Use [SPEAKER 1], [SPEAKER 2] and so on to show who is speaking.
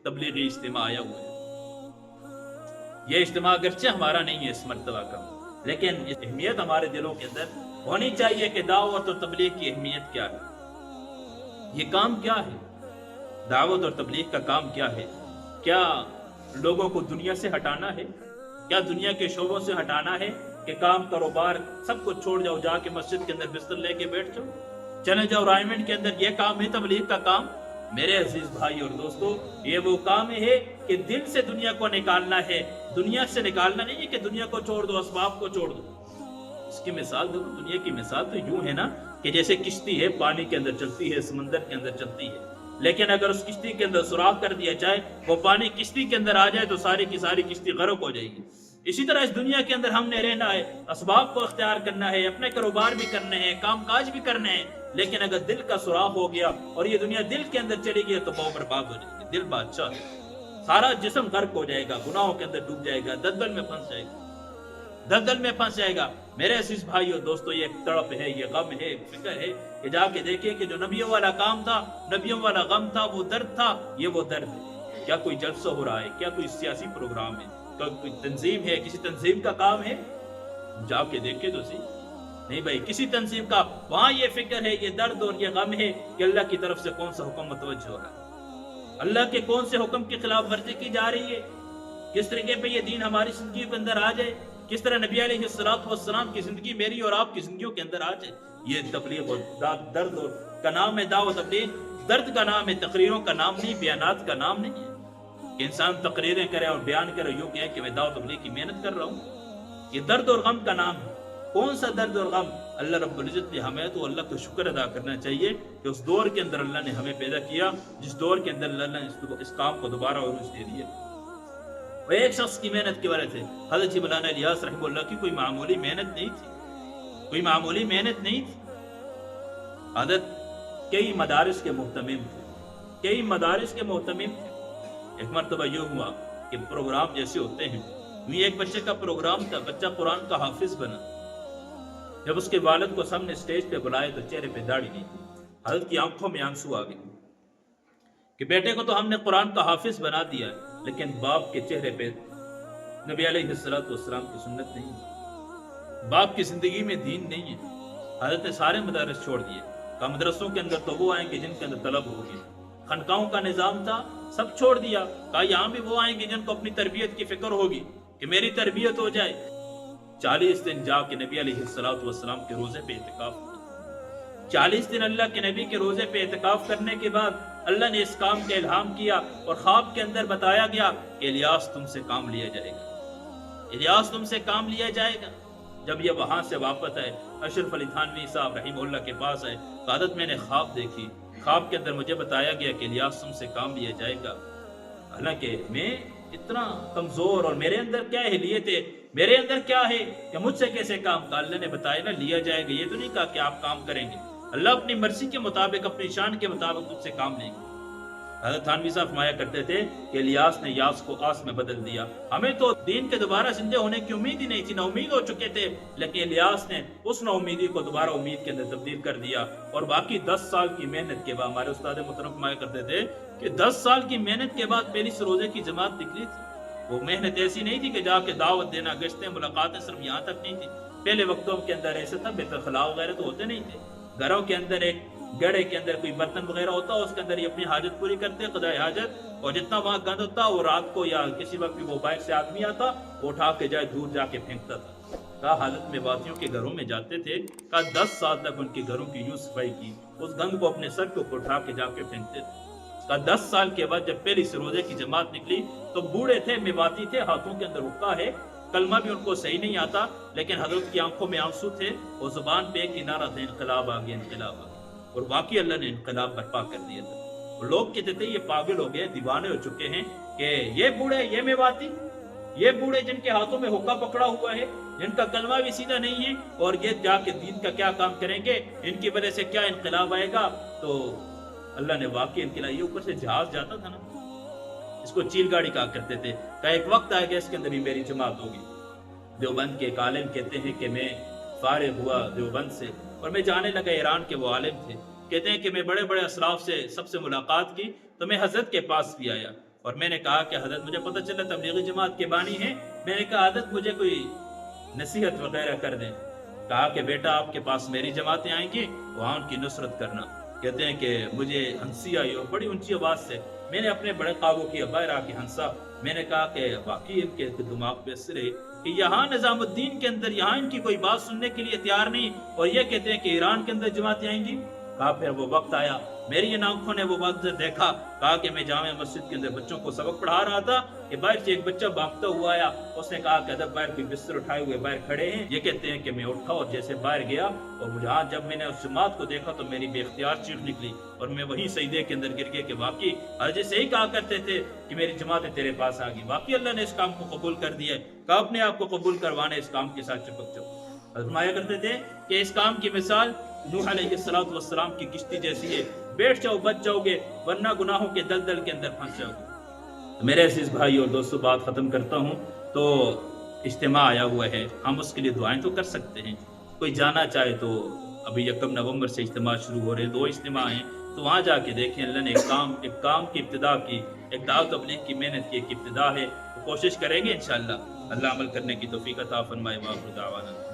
[SPEAKER 1] तबलीगी इज्तिमा आया हुआ है। ये इज्तिमा अगरचे हमारा नहीं है इस मर्तबा का, लेकिन इस अहमियत हमारे दिलों के अंदर होनी चाहिए कि दावत और तबलीग की अहमियत क्या है, ये काम क्या है, दावत और तबलीग का काम क्या है। क्या लोगों को दुनिया से हटाना है, क्या दुनिया के शोबों से हटाना है कि काम कारोबार सब कुछ छोड़ जाओ, जाके मस्जिद के अंदर बिस्तर लेके बैठ जाओ, चले जाओ रायमंड के अंदर, ये काम है तबलीग का काम। मेरे अजीज भाई और दोस्तों, ये वो काम है कि दिल से दुनिया को निकालना है, दुनिया से निकालना नहीं है कि दुनिया को छोड़ दो, असबाब को छोड़ दो। इसकी मिसाल देखो, दुनिया की मिसाल तो यूं है ना कि जैसे किश्ती है, पानी के अंदर चलती है, समंदर के अंदर चलती है, लेकिन अगर उस किश्ती के अंदर सुराख कर दिया जाए, वो पानी किश्ती के अंदर आ जाए तो सारी की सारी किश्ती गर्क हो जाएगी। इसी तरह इस दुनिया के अंदर हमने रहना है, असबाब को अख्तियार करना है, अपने कारोबार भी करने हैं, काम काज भी करने हैं, लेकिन अगर दिल का सुराख हो गया और ये दुनिया दिल के अंदर चली गई तो बहुत बर्बाद हो जाएगी। दिल बादशाह है, सारा जिस्म गर्क हो जाएगा, गुनाहों के अंदर डूब जाएगा, दलदल में फंस जाएगा, दलदल में फंस जाएगा। मेरे अजीज भाई और दोस्तों, ये तड़प है, ये गम है, फिक्र है कि जाके देखिए कि जो नबियों वाला काम था, नबियों वाला गम था, वो दर्द था, ये वो दर्द है। क्या कोई जलसा हो रहा है, क्या कोई सियासी प्रोग्राम है, क्या कोई तंजीम है, किसी तंजीम का काम है, जाके देखे तो सही। नहीं भाई, किसी तंजीम का वहां ये फिक्र है, ये दर्द और ये गम है कि अल्लाह की तरफ से कौन सा हुक्म मुतवज्जह हो रहा है, अल्लाह के कौन से हुक्म की खिलाफ वर्जी की जा रही है, किस तरीके पे ये दीन हमारी जिंदगी के अंदर आ जाए, किस तरह नबी अलैहिस्सलाम की जिंदगी मेरी और आपकी जिंदगियों के अंदर आ जाए। ये तबलीग और दर्द और का नाम है दावत तबलीग, दर्द का नाम है, तकरीरों का नाम नहीं, बयानात का नाम नहीं है कि इंसान तकरीरें करे और बयान करे यूं कहे कि मैं दावत तबलीग की मेहनत कर रहा हूँ। ये दर्द और गम का नाम है। कौन सा दर्द और गम? अल्लाह रब्बुल इज्जत ने हमें तो अल्लाह का शुक्र अदा करना चाहिए कि उस दौर के अंदर अल्लाह ने हमें पैदा किया, जिस दौर के अंदर अल्लाह ने इस काम को दोबारा और दे दिया। वो एक शख्स की मेहनत के वजह से हज़रत जी मौलाना इलियास रहमतुल्लाह की कोई मामूली मेहनत नहीं थी, कोई मामूली मेहनत नहीं थी। हज़रत कई मदारिस के मुहतमिम थे, कई मदारिस के मुहतमिम थे। एक मरतबा यूँ हुआ कि प्रोग्राम जैसे होते हैं, एक बच्चे का प्रोग्राम था, बच्चा कुरान का हाफिज बना। जब उसके वालिद को सामने स्टेज पे बुलाए तो चेहरे पे दाढ़ी नहीं थी, हज़रत की आंखों में आंसू आ गए कि बेटे को तो हमने कुरान का हाफिज बना दिया है, लेकिन बाप के चेहरे पे नबी अलैहिस्सलाम की सुन्नत नहीं है, बाप की जिंदगी में दीन नहीं है। हज़रत ने सारे मदारस छोड़ दिए, कहा मदरसों के अंदर तो वो आएंगे जिनके अंदर तलब होगी, खनकाओं का निज़ाम था सब छोड़ दिया, कहा यहाँ भी वो आएंगे जिनको अपनी तरबियत की फिक्र होगी कि मेरी तरबियत हो जाए। 40 दिन जाके नबी अलैहिस्सलाम के रोजे पे इतिकाफ, 40 दिन अल्लाह के नबी के रोजे पे इतिकाफ करने के बाद अल्लाह ने इस काम का इल्हाम किया और ख्वाब के अंदर बताया गया कि इलियास तुमसे काम लिया जाएगा, इलियास तुमसे काम लिया जाएगा। जब ये वहां से वापस आए, अशरफ अली थानवी साहब रहीमहुल्लाह के पास आए, हज़रत मैंने ख्वाब देखी, ख्वाब के अंदर मुझे बताया गया कि इलियास तुमसे काम लिया जाएगा। हालांकि मैं इतना कमजोर और मेरे अंदर क्या अहलियत है, मेरे अंदर क्या है कि मुझसे कैसे काम का? अल्लाह ने बताया ना लिया जाएगा, ये तो नहीं कहा कि आप काम करेंगे, अल्लाह अपनी मर्जी के मुताबिक, अपनी शान के मुताबिक तुझसे काम लेंगे। हज़रत थानवी साहब फरमाया करते थे कि इलियास ने यास को आस में बदल दिया। हमें तो दीन के दोबारा जिंदे होने की उम्मीद ही नहीं थी, नाउमीद हो चुके थे, लेकिन इलियास ने उस नाउमीदी को दोबारा उम्मीद के अंदर तब्दील कर दिया। और बाकी 10 साल की मेहनत के बाद, हमारे उस्ताद मोहतरम फरमाया करते थे कि 10 साल की मेहनत के बाद पहली रोजे की जमात निकली थी। वो मेहनत ऐसी नहीं थी कि जाके दावत देना, गश्तें, मुलाकातें सिर्फ यहाँ तक नहीं थी। पहले वक्तों के अंदर ऐसे था, बेतखला वगैरह तो होते नहीं थे। घरों के अंदर एक गड़े के अंदर कोई बर्तन वगैरह होता, उसके अंदर ये अपनी हाजत पूरी करते, क़ज़ाए हाजत, और जितना वहाँ गंद होता वो रात को या किसी वक्त भी वो बाइक से आदमी आता, वो उठा के जाए दूर जाके फेंकता था। कहा हालत में वादियों के घरों में जाते थे, कहा 10 साल तक उनके घरों की यूं सफाई की, उस गंद को अपने सर के ऊपर उठा के जाके फेंकते थे। कहा 10 साल के बाद जब पहली से रोजे की जमात निकली तो बूढ़े थे, मेवाती थे, हाथों के अंदर हुक्का है, कलमा भी उनको सही नहीं आता, लेकिन हजरत की आंखों में आंसू थे और जुबान पे एक नारा था, इनकलाब आ गया, इनकलाब आ गया। और वाकई अल्लाह ने इनकलाब बर्पा कर दिया था। और लोग कहते थे ये पागल हो गए, दीवाने हो चुके हैं कि ये बूढ़े, ये मेवाती, ये बूढ़े जिनके हाथों में हुक्का पकड़ा हुआ है, जिनका कलमा भी सीधा नहीं है, और ये जाके दीन का क्या काम करेंगे, इनकी वजह से क्या इनकलाब आएगा। तो अल्लाह ने वाकई इनकलाब, ये ऊपर से जहाज जाता था ना, इसको चील गाड़ी कहा करते थे। का एक वक्त आएगा इसके अंदर भी मेरी जमात होगी। देवबंद के एक आलिम कहते हैं कि मैं फारिग हुआ देवबंद से और मैं जाने लगा, ईरान के वो आलिम थे, कहते हैं कि मैं बड़े बड़े असराफ से सबसे मुलाकात की, तो मैं हजरत के पास भी आया। اور میں نے کہا کہ حضرت مجھے پتہ چلا تبلیغی جماعت کے بانی ہیں، میں نے کہا حضرت مجھے کوئی نصیحت وغیرہ کر دیں. کہا کہ بیٹا آپ کے پاس میری جماعتیں آئیں گی، وہاں ان کی نصرت کرنا. کہتے ہیں کہ مجھے ہنسی آئی اور بڑی اونچی آواز سے میں نے اپنے بڑے قابو کیا، باہر آ کے ہنسا. میں نے کہا کہ واقعی ان کے دماغ پہ اثر ہے کہ یہاں نظام الدین کے اندر یہاں ان کی کوئی بات سننے کے لیے تیار نہیں، اور یہ کہتے ہیں کہ ایران کے اندر جماعتیں آئیں گی. کہا پھر وہ وقت آیا، میری ان آنکھوں نے وہ وقت دیکھا. کہا کہ میں جامع مسجد کے اندر بچوں کو سبق پڑھا رہا تھا کہ باہر سے ایک بچہ بھاگتا ہوا آیا. اس نے کہا کہ ادب باہر کوئی بستر اٹھائے ہوئے باہر کھڑے ہیں. یہ کہتے ہیں کہ میں اٹھا اور جیسے باہر گیا، اور مجھے جب میں نے اس جماعت کو دیکھا تو میری بے اختیار چیخ نکلی، اور میں وہیں سجدے کے اندر گر گیا کہ واقعی حضرت سے ہی کہا کرتے تھے کہ میری جماعتیں تیرے پاس آ گئی. واقعی اللہ نے اس کام کو قبول کر دیا ہے. کہ اپنے آپ کو قبول کروانے اس کام کے ساتھ چپک جاؤ. فرمایا کرتے تھے کہ اس کام کی مثال نوح علیہ السلام کی کشتی جیسی ہے، بیٹھ جاؤ بچ جاؤ گے، ورنہ گناہوں کے دلدل کے اندر پھنس جاؤ گے. میرے عزیز بھائی اور دوستو، بات ختم کرتا ہوں. تو اجتماع آیا ہوا ہے، ہم اس کے لیے دعائیں تو کر سکتے ہیں. کوئی جانا چاہے تو ابھی 1 نومبر سے اجتماع شروع ہو رہے ہیں، 2 اجتماع ہیں، تو وہاں جا کے دیکھیں. اللہ نے ایک کام کی ابتدا کی، ایک دعوت تبلیغ کی محنت کی ایک ابتدا ہے، تو کوشش کریں گے انشاءاللہ. اللہ عمل کرنے کی توفیق عطا فرمائے. وآخر دعوانا